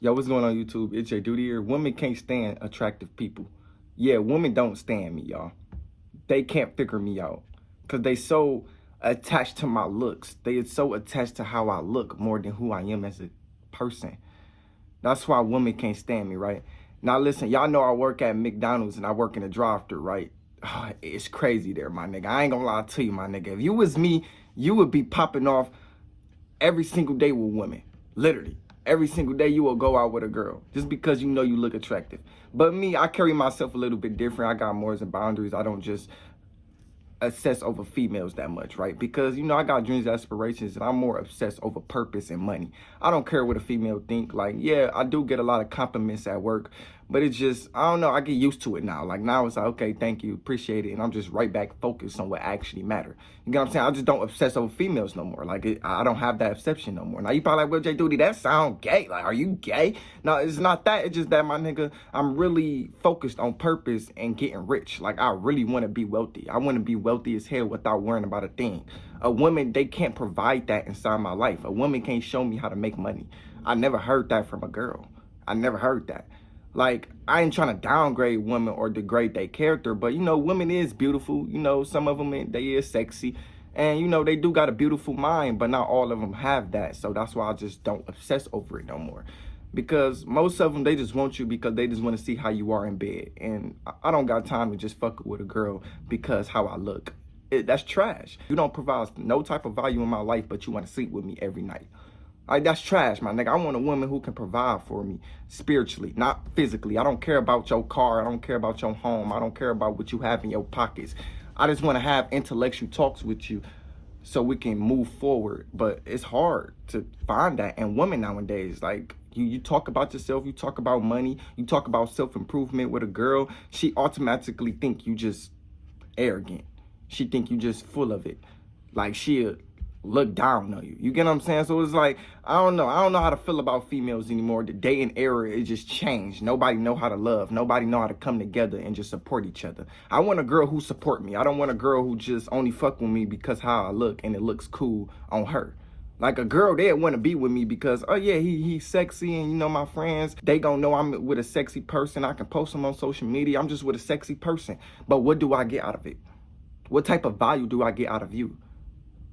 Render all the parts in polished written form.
Yo, what's going on YouTube? It's Jayyduty here. Women can't stand attractive people. Yeah, women don't stand me, y'all. They can't figure me out because they so attached to my looks. They are so attached to how I look more than who I am as a person. That's why women can't stand me, right? Now listen, y'all know I work at McDonald's and I work in a drive-thru, right? It's crazy there, my nigga. I ain't gonna lie to you, my nigga. If you was me, you would be popping off every single day with women, literally. Every single day you will go out with a girl just because you know you look attractive. But me, I carry myself a little bit different. I got morals and boundaries. I don't just obsess over females that much, right? Because, you know, I got dreams, aspirations, and I'm more obsessed over purpose and money. I don't care what a female think. Like, yeah, I do get a lot of compliments at work, but it's just, I don't know, I get used to it now. Like, now it's like, okay, thank you, appreciate it, and I'm just right back focused on what actually matters. You know what I'm saying? I just don't obsess over females no more. Like, I don't have that obsession no more. Now, you probably like, well, Jayyduty, that sound gay. Like, are you gay? No, it's not that. It's just that, my nigga, I'm really focused on purpose and getting rich. Like, I really want to be wealthy. I want to be wealthy as hell without worrying about a thing. A woman, they can't provide that inside my life. A woman can't show me how to make money. I never heard that from a girl. I never heard that. Like, I ain't trying to downgrade women or degrade their character, but, you know, women is beautiful. You know, some of them, they is sexy. And, you know, they do got a beautiful mind, but not all of them have that. So that's why I just don't obsess over it no more. Because most of them, they just want you because they just want to see how you are in bed. And I don't got time to just fuck with a girl because how I look. That's trash. You don't provide no type of value in my life, but you want to sleep with me every night. Like, that's trash, my nigga. I want a woman who can provide for me spiritually, not physically. I don't care about your car. I don't care about your home. I don't care about what you have in your pockets. I just want to have intellectual talks with you so we can move forward. But it's hard to find that in women nowadays. Like, you talk about yourself, you talk about money, you talk about self-improvement with a girl, she automatically think you just arrogant. She think you just full of it. Like, she'll look down on you. You get what I'm saying? So it's like, I don't know how to feel about females anymore. The day and era, it just changed. Nobody know how to love. Nobody know how to come together and just support each other. I want a girl who support me. I don't want a girl who just only fuck with me because how I look and it looks cool on her. Like, a girl, they'd want to be with me because, oh yeah, he's sexy, and, you know, my friends, they gonna know I'm with a sexy person. I can post them on social media. I'm just with a sexy person. But what do I get out of it? What type of value do I get out of you?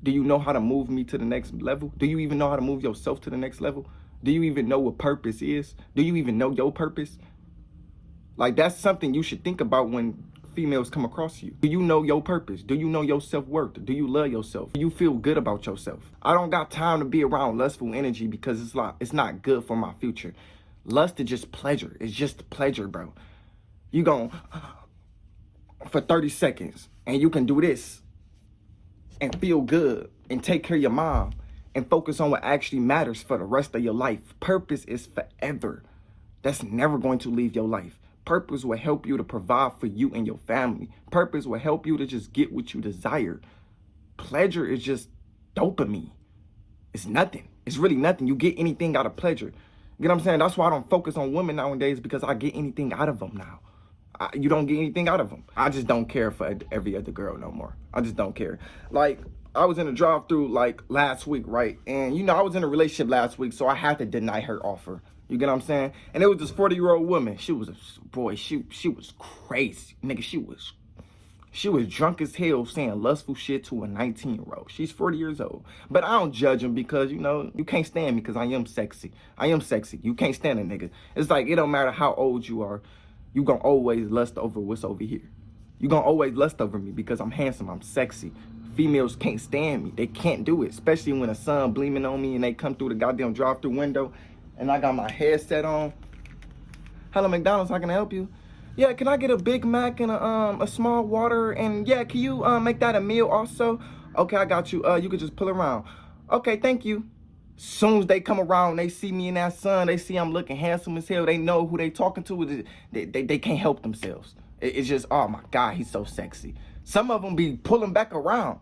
Do you know how to move me to the next level? Do you even know how to move yourself to the next level? Do you even know what purpose is? Do you even know your purpose? Like, that's something you should think about when females come across you. Do you know your purpose? Do you know your self-worth? Do you love yourself? Do you feel good about yourself? I don't got time to be around lustful energy because it's not good for my future. Lust is just pleasure. It's just pleasure, bro. You gon' for 30 seconds and you can do this and feel good and take care of your mom and focus on what actually matters for the rest of your life. Purpose is forever. That's never going to leave your life. Purpose will help you to provide for you and your family. Purpose will help you to just get what you desire. Pleasure is just dopamine. It's nothing. It's really nothing. You get anything out of pleasure. You know what I'm saying? That's why I don't focus on women nowadays, because I get anything out of them now. You don't get anything out of them. I just don't care for every other girl no more. I just don't care. Like, I was in a drive-thru like last week, right? And, you know, I was in a relationship last week, so I had to deny her offer. You get what I'm saying? And it was this 40-year-old woman. She was she was crazy. Nigga, she was drunk as hell saying lustful shit to a 19-year-old. She's 40 years old. But I don't judge him because, you know, you can't stand me because I am sexy. I am sexy. You can't stand a nigga. It's like, it don't matter how old you are. You gonna always lust over what's over here. You gonna always lust over me because I'm handsome, I'm sexy. Females can't stand me. They can't do it, especially when the sun bleaming on me and they come through the goddamn drive-through window and I got my headset on. Hello, McDonald's, how can I help you? Yeah, can I get a Big Mac and a small water? And yeah, can you make that a meal also? Okay, I got you. You could just pull around. Okay, thank you. Soon as they come around, they see me in that sun, they see I'm looking handsome as hell, they know who they talking to, they can't help themselves. It's just, oh my God, he's so sexy. Some of them be pulling back around.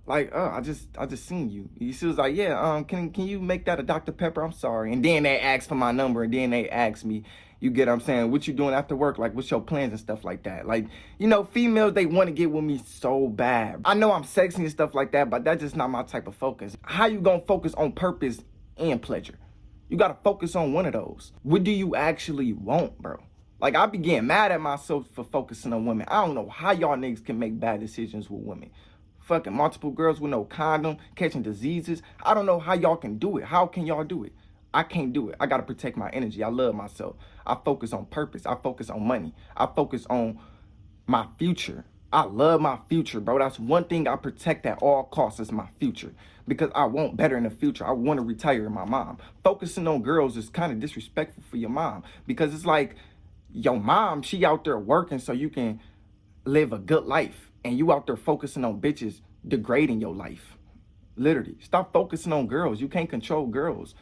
Like, oh, I just seen you. She was like, yeah, can you make that a Dr. Pepper? I'm sorry. And then they ask for my number, and then they ask me, you get what I'm saying, what you doing after work? Like, what's your plans and stuff like that? Like, you know, females, they want to get with me so bad. I know I'm sexy and stuff like that, but that's just not my type of focus. How you gonna focus on purpose and pleasure? You gotta focus on one of those. What do you actually want, bro? Like, I be getting mad at myself for focusing on women. I don't know how y'all niggas can make bad decisions with women. Fucking multiple girls with no condom, catching diseases. I don't know how y'all can do it. How can y'all do it? I can't do it. I gotta protect my energy. I love myself. I focus on purpose. I focus on money. I focus on my future. I love my future, bro. That's one thing I protect at all costs is my future. Because I want better in the future. I want to retire my mom. Focusing on girls is kind of disrespectful for your mom. Because it's like, your mom, she out there working so you can live a good life. And you out there focusing on bitches degrading your life. Literally. Stop focusing on girls. You can't control girls.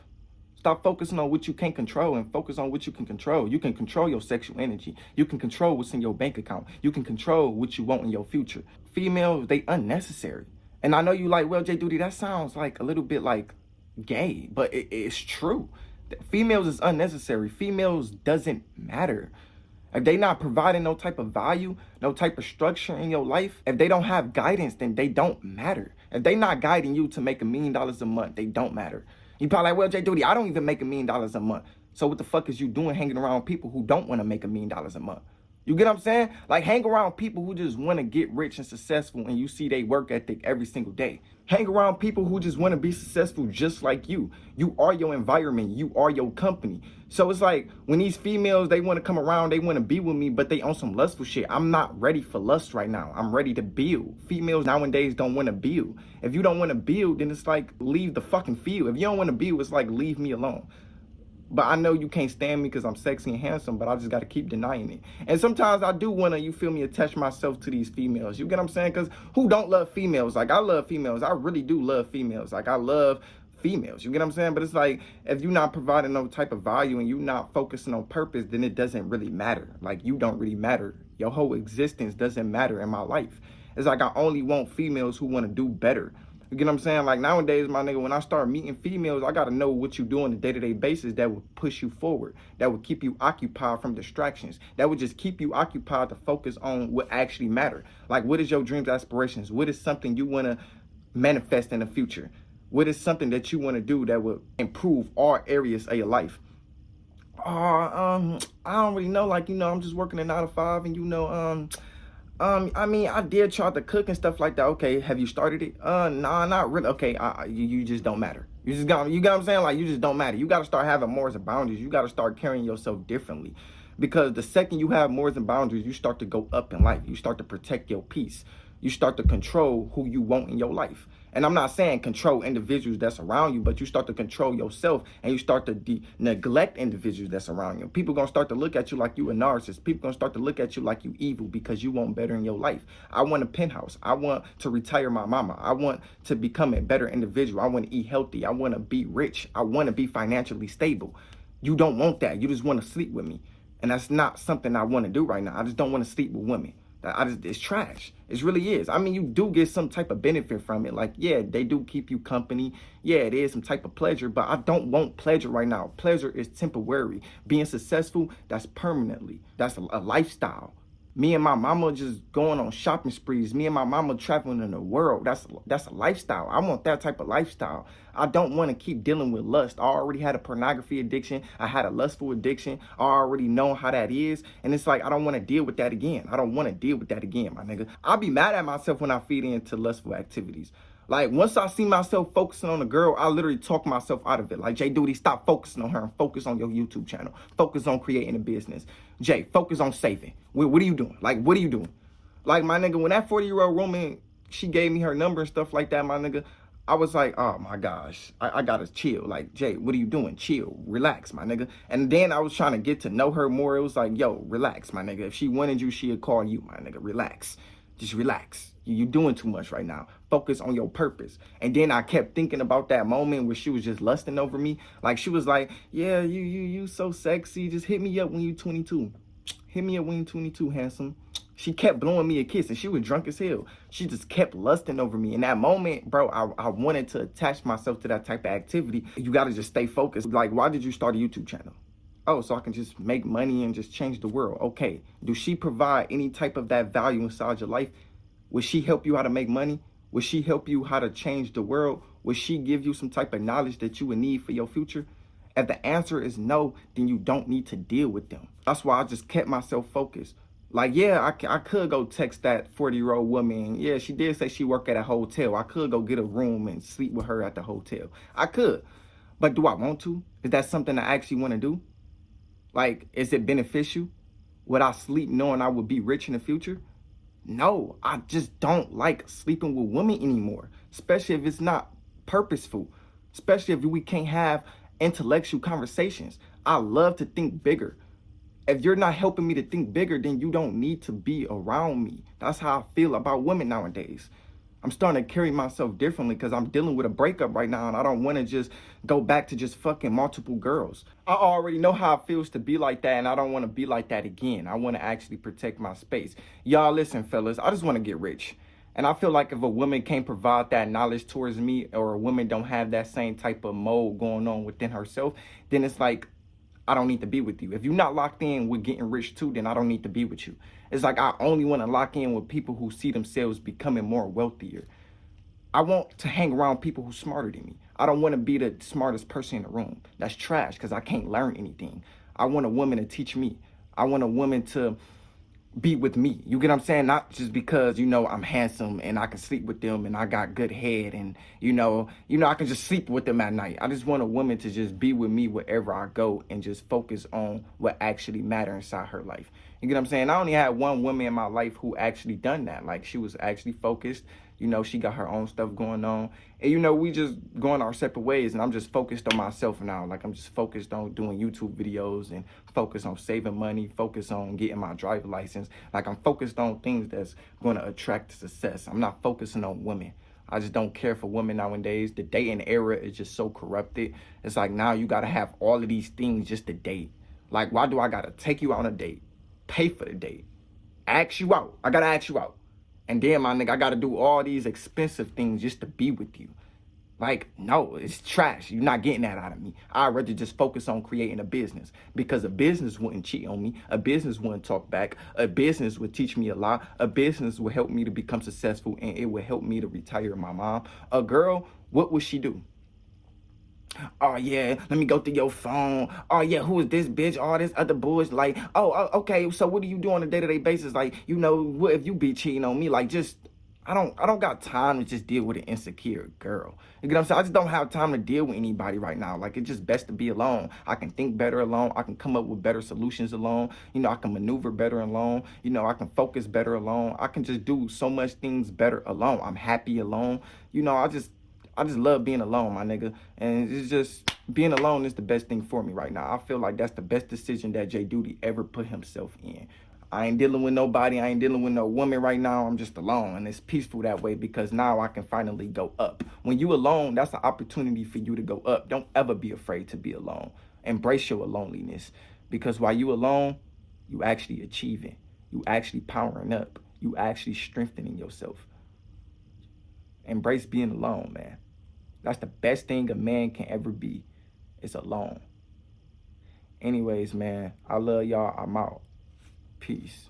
Stop focusing on what you can't control and focus on what you can control. You can control your sexual energy. You can control what's in your bank account. You can control what you want in your future. Females, they unnecessary. And I know you like, well, Jayyduty, that sounds like a little bit like gay, but it's true. Females is unnecessary. Females doesn't matter. If they not providing no type of value, no type of structure in your life, if they don't have guidance, then they don't matter. If they not guiding you to make $1 million a month, they don't matter. You probably like, well, Jayyduty, I don't even make $1 million a month. So what the fuck is you doing hanging around people who don't want to make $1 million a month? You get what I'm saying? Like, hang around people who just want to get rich and successful and you see they work ethic every single day. Hang around people who just want to be successful just like you. You are your environment. You are your company. So it's like when these females, they want to come around, they want to be with me, but they on some lustful shit. I'm not ready for lust right now. I'm ready to build. Females nowadays don't want to build. If you don't want to build, then it's like leave the fucking field. If you don't want to build, it's like leave me alone. But I know you can't stand me because I'm sexy and handsome, but I just got to keep denying it. And sometimes I do want to, you feel me, attach myself to these females. You get what I'm saying? Because who don't love females? Like, I love females. I really do love females. Like, I love females. You get what I'm saying? But it's like, if you're not providing no type of value and you're not focusing on purpose, then it doesn't really matter. Like, you don't really matter. Your whole existence doesn't matter in my life. It's like I only want females who want to do better. You get what I'm saying? Like, nowadays, my nigga, when I start meeting females, I got to know what you do on a day-to-day basis that would push you forward, that would keep you occupied from distractions, that would just keep you occupied to focus on what actually matters. Like, what is your dreams, aspirations? What is something you want to manifest in the future? What is something that you want to do that would improve all areas of your life? I don't really know. Like, I'm just working a 9 to 5 and, I mean, I did try to cook and stuff like that. Okay, have you started it? Nah, not really. Okay, you just don't matter. You get what I'm saying? Like, you just don't matter. You got to start having morals and boundaries. You got to start carrying yourself differently. Because the second you have morals and boundaries, you start to go up in life. You start to protect your peace. You start to control who you want in your life. And I'm not saying control individuals that's around you, but you start to control yourself and you start to neglect individuals that's around you. People going to start to look at you like you a narcissist. People going to start to look at you like you evil because you want better in your life. I want a penthouse. I want to retire my mama. I want to become a better individual. I want to eat healthy. I want to be rich. I want to be financially stable. You don't want that. You just want to sleep with me. And that's not something I want to do right now. I just don't want to sleep with women. It's trash. It really is. I mean, you do get some type of benefit from it. Like, yeah, they do keep you company. Yeah, it is some type of pleasure, but I don't want pleasure right now. Pleasure is temporary. Being successful, that's permanently. That's a lifestyle. Me and my mama just going on shopping sprees. Me and my mama traveling in the world. That's a lifestyle. I want that type of lifestyle. I don't want to keep dealing with lust. I already had a pornography addiction. I had a lustful addiction. I already know how that is. And it's like, I don't want to deal with that again. I don't want to deal with that again, my nigga. I'll be mad at myself when I feed into lustful activities. Like, once I see myself focusing on a girl, I literally talk myself out of it. Like, Jayyduty, stop focusing on her and focus on your YouTube channel. Focus on creating a business. Jay, focus on saving. What are you doing? Like, what are you doing? Like, my nigga, when that 40-year-old woman, she gave me her number and stuff like that, my nigga, I was like, oh my gosh, I gotta chill. Like, Jay, what are you doing? Chill, relax, my nigga. And then I was trying to get to know her more. It was like, yo, relax, my nigga. If she wanted you, she'd call you, my nigga. Relax. Just relax. You're doing too much right now. Focus on your purpose. And then I kept thinking about that moment where she was just lusting over me. Like, she was like, yeah, you so sexy. Just hit me up when you 22. Hit me up when you 22, handsome. She kept blowing me a kiss and she was drunk as hell. She just kept lusting over me. In that moment, bro, I wanted to attach myself to that type of activity. You got to just stay focused. Like, why did you start a YouTube channel? Oh, so I can just make money and just change the world. Okay. Do she provide any type of that value inside your life? Would she help you how to make money? Would she help you how to change the world? Would she give you some type of knowledge that you would need for your future? If the answer is no, then you don't need to deal with them. That's why I just kept myself focused. Like, yeah, I could go text that 40-year-old woman. Yeah, she did say she worked at a hotel. I could go get a room and sleep with her at the hotel. I could. But do I want to? Is that something I actually want to do? Like, is it beneficial? Would I sleep knowing I would be rich in the future? No, I just don't like sleeping with women anymore, especially if it's not purposeful, especially if we can't have intellectual conversations. I love to think bigger. If you're not helping me to think bigger, then you don't need to be around me. That's how I feel about women nowadays. I'm starting to carry myself differently because I'm dealing with a breakup right now and I don't want to just go back to just fucking multiple girls. I already know how it feels to be like that and I don't want to be like that again. I want to actually protect my space. Y'all listen, fellas, I just want to get rich. And I feel like if a woman can't provide that knowledge towards me, or a woman don't have that same type of mode going on within herself, then it's like, I don't need to be with you. If you're not locked in with getting rich too, then I don't need to be with you. It's like I only want to lock in with people who see themselves becoming more wealthier. I want to hang around people who are smarter than me. I don't want to be the smartest person in the room. That's trash because I can't learn anything. I want a woman to teach me. I want a woman to be with me. You get what I'm saying? Not just because, I'm handsome and I can sleep with them and I got good head and, I can just sleep with them at night. I just want a woman to just be with me wherever I go and just focus on what actually matters inside her life. You get what I'm saying? I only had one woman in my life who actually done that. Like, she was actually focused. She got her own stuff going on. And, we just going our separate ways. And I'm just focused on myself now. Like, I'm just focused on doing YouTube videos and focused on saving money, focused on getting my driver license. Like, I'm focused on things that's going to attract success. I'm not focusing on women. I just don't care for women nowadays. The dating era is just so corrupted. It's like now you got to have all of these things just to date. Like, why do I got to take you on a date? Pay for the date. Ask you out. I got to ask you out. And then, my nigga, I got to do all these expensive things just to be with you. Like, no, it's trash. You're not getting that out of me. I'd rather just focus on creating a business, because a business wouldn't cheat on me. A business wouldn't talk back. A business would teach me a lot. A business would help me to become successful, and it would help me to retire my mom. A girl, what would she do? Oh, yeah, let me go through your phone. Oh, yeah, who is this bitch? All this other bullshit. Like, okay, so what do you do on a day-to-day basis? Like, what if you be cheating on me? Like, just, I don't got time to just deal with an insecure girl. You get what I'm saying? I just don't have time to deal with anybody right now. Like, it's just best to be alone. I can think better alone. I can come up with better solutions alone. I can maneuver better alone. I can focus better alone. I can just do so much things better alone. I'm happy alone. I just love being alone, my nigga. And it's just, being alone is the best thing for me right now. I feel like that's the best decision that Jayyduty ever put himself in. I ain't dealing with nobody. I ain't dealing with no woman right now. I'm just alone. And it's peaceful that way, because now I can finally go up. When you alone, that's an opportunity for you to go up. Don't ever be afraid to be alone. Embrace your loneliness. Because while you alone, you actually achieving. You actually powering up. You actually strengthening yourself. Embrace being alone, man. That's the best thing a man can ever be, is alone. Anyways, man, I love y'all. I'm out. Peace.